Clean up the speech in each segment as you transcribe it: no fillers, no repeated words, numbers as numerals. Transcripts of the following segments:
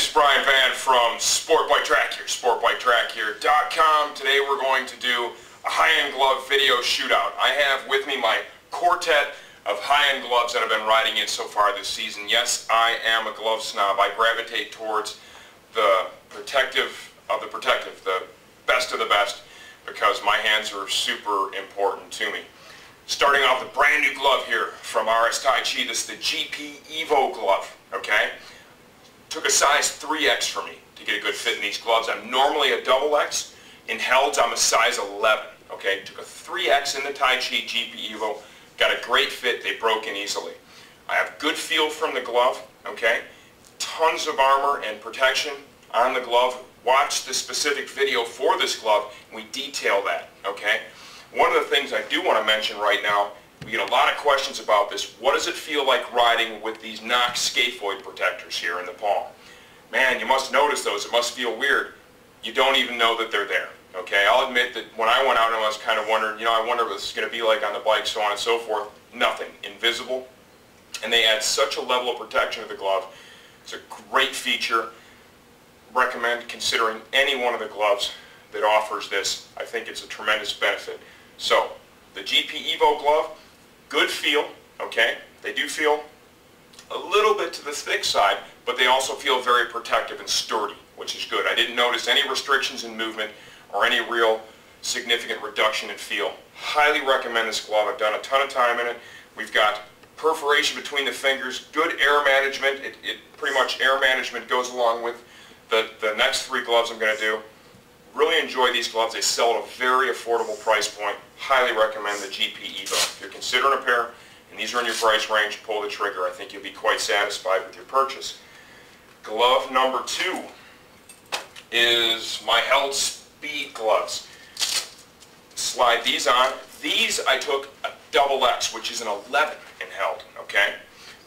this is Brian Van from Sport Bike Track here, sportbiketrackgear.com. Today we're going to do a high-end glove video shootout. I have with me my quartet of high-end gloves that I've been riding in so far this season. Yes, I am a glove snob. I gravitate towards the protective of the protective, the best of the best, because my hands are super important to me. Starting off the brand new glove here from Taichi. This is the GP Evo glove, okay? Took a size 3X for me to get a good fit in these gloves. I'm normally a double X. In Helds, I'm a size 11, okay? Took a 3X in the Taichi GP Evo. Got a great fit. They broke in easily. I have good feel from the glove, okay? Tons of armor and protection on the glove. Watch the specific video for this glove, and we detail that, okay? One of the things I do want to mention right now, we get a lot of questions about this. What does it feel like riding with these Nox scaphoid protectors here in the palm? Man, you must notice those. It must feel weird. You don't even know that they're there, okay? I'll admit that when I went out and I was kind of wondering, you know, I wonder what this is going to be like on the bike, so on and so forth. Nothing. Invisible. And they add such a level of protection to the glove. It's a great feature. Recommend considering any one of the gloves that offers this. I think it's a tremendous benefit. So, the GP Evo glove, good feel, okay? They do feel a little bit to the thick side, but they also feel very protective and sturdy, which is good. I didn't notice any restrictions in movement or any real significant reduction in feel. Highly recommend this glove. I've done a ton of time in it. We've got perforation between the fingers, good air management. It pretty much air management goes along with the next three gloves I'm going to do. Really enjoy these gloves. They sell at a very affordable price point. Highly recommend the GP Evo. If you're considering a pair and these are in your price range, pull the trigger. I think you'll be quite satisfied with your purchase. Glove number 2 is my Held Speed gloves. Slide these on. These I took a double X, which is an 11 in Held, okay?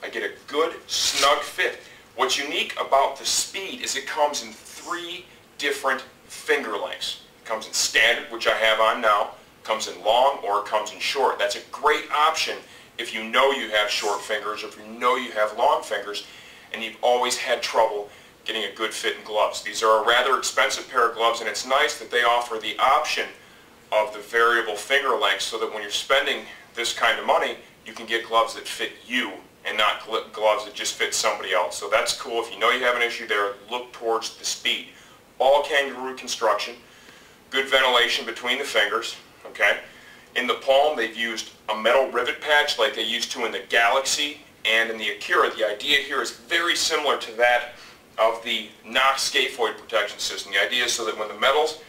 I get a good snug fit. What's unique about the Speed is it comes in 3 different finger lengths. It comes in standard, which I have on now, comes in long, or it comes in short. That's a great option if you know you have short fingers, or if you know you have long fingers, and you've always had trouble getting a good fit in gloves. These are a rather expensive pair of gloves, and it's nice that they offer the option of the variable finger length so that when you're spending this kind of money, you can get gloves that fit you and not gloves that just fit somebody else. So that's cool. If you know you have an issue there, look towards the Speed. All kangaroo construction, good ventilation between the fingers, okay? In the palm, they've used a metal rivet patch like they used to in the Galaxy and in the Akira. The idea here is very similar to that of the Nox scaphoid protection system. The idea is so that when the metals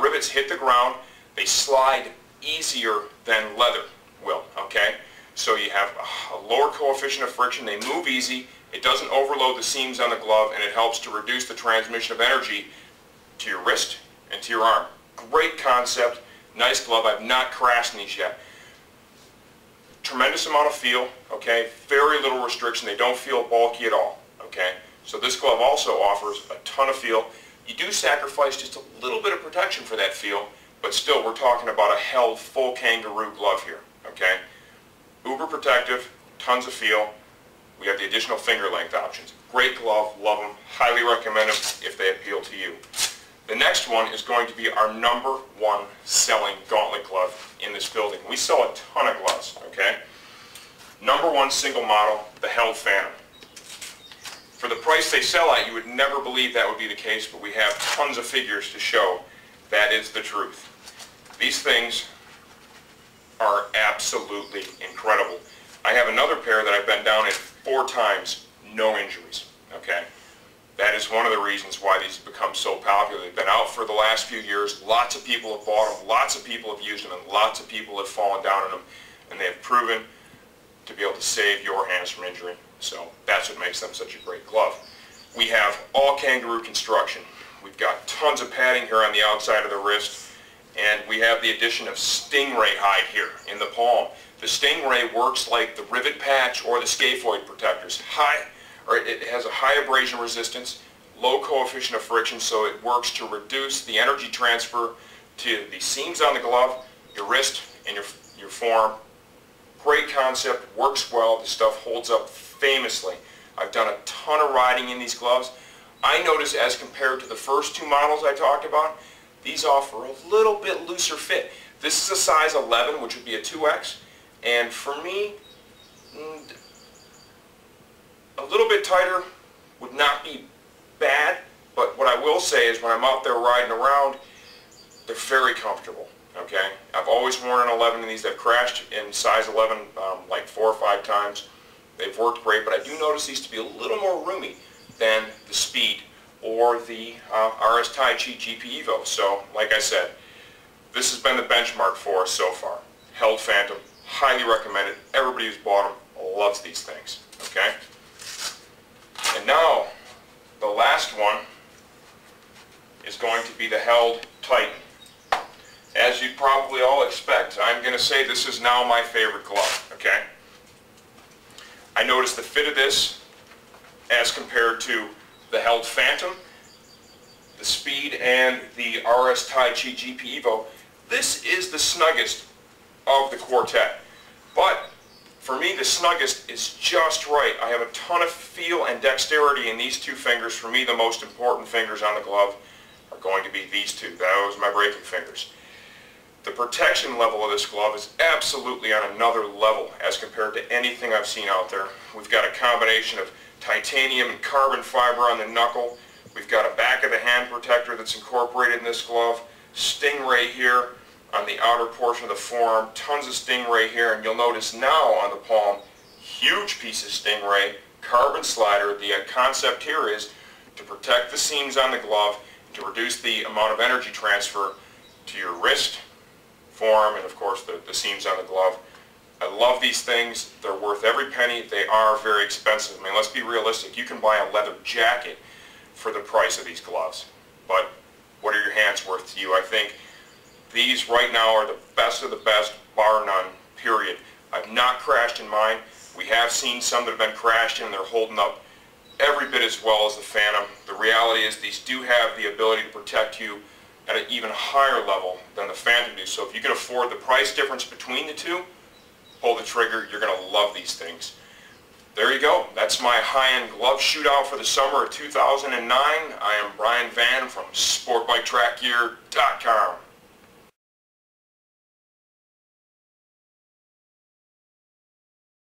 rivets hit the ground, they slide easier than leather will, okay? So you have a lower coefficient of friction, they move easy, it doesn't overload the seams on the glove, and it helps to reduce the transmission of energy to your wrist and to your arm. Great concept, nice glove. I've not crashed in these yet. Tremendous amount of feel, okay? Very little restriction. They don't feel bulky at all, okay? So this glove also offers a ton of feel. You do sacrifice just a little bit of protection for that feel, but still we're talking about a Held full kangaroo glove here, okay? Uber protective, tons of feel. We have the additional finger length options. Great glove, love them, highly recommend them if they appeal to you. The next one is going to be our #1 selling gauntlet glove in this building. We sell a ton of gloves, okay? #1 single model, the Held Phantom. For the price they sell at, you would never believe that would be the case, but we have tons of figures to show that is the truth. These things are absolutely incredible. I have another pair that I've been down in 4 times, no injuries, okay? That is one of the reasons why these have become so popular. They've been out for the last few years. Lots of people have bought them. Lots of people have used them. And lots of people have fallen down on them. And they have proven to be able to save your hands from injury. So that's what makes them such a great glove. We have all kangaroo construction. We've got tons of padding here on the outside of the wrist. And we have the addition of Stingray hide here in the palm. The Stingray works like the rivet patch or the scaphoid protectors. It has a high abrasion resistance, low coefficient of friction, so it works to reduce the energy transfer to the seams on the glove, your wrist, and your forearm. Great concept, works well. This stuff holds up famously. I've done a ton of riding in these gloves. I notice as compared to the first two models I talked about, these offer a little bit looser fit. This is a size 11, which would be a 2X, and for me, a little bit tighter would not be bad, but what I will say is when I'm out there riding around, they're very comfortable, okay? I've always worn an 11 in these. I've crashed in size 11 like 4 or 5 times. They've worked great, but I do notice these to be a little more roomy than the Speed or the RS Taichi GP Evo. So, like I said, this has been the benchmark for us so far. Held Phantom, highly recommended. Everybody who's bought them loves these things, okay? And now, the last one is going to be the Held Titan. As you'd probably all expect, I'm going to say this is now my favorite glove, okay? I noticed the fit of this as compared to the Held Phantom, the Speed, and the RS Taichi GP Evo. This is the snuggest of the quartet. But for me, the snuggest is just right. I have a ton of feel and dexterity in these two fingers. For me, the most important fingers on the glove are going to be these two. Those are my braking fingers. The protection level of this glove is absolutely on another level as compared to anything I've seen out there. We've got a combination of titanium and carbon fiber on the knuckle. We've got a back of the hand protector that's incorporated in this glove. Stingray here on the outer portion of the forearm. Tons of Stingray here, and you'll notice now on the palm, huge piece of Stingray, carbon slider. The concept here is to protect the seams on the glove, to reduce the amount of energy transfer to your wrist, forearm, and of course the seams on the glove. I love these things. They're worth every penny. They are very expensive. I mean, let's be realistic. You can buy a leather jacket for the price of these gloves. But what are your hands worth to you? I think these right now are the best of the best, bar none, period. I've not crashed in mine. We have seen some that have been crashed in and they're holding up every bit as well as the Phantom. The reality is these do have the ability to protect you at an even higher level than the Phantom do. So if you can afford the price difference between the two, pull the trigger. You're going to love these things. There you go. That's my high-end glove shootout for the summer of 2009. I am Brian Van from SportBikeTrackGear.com.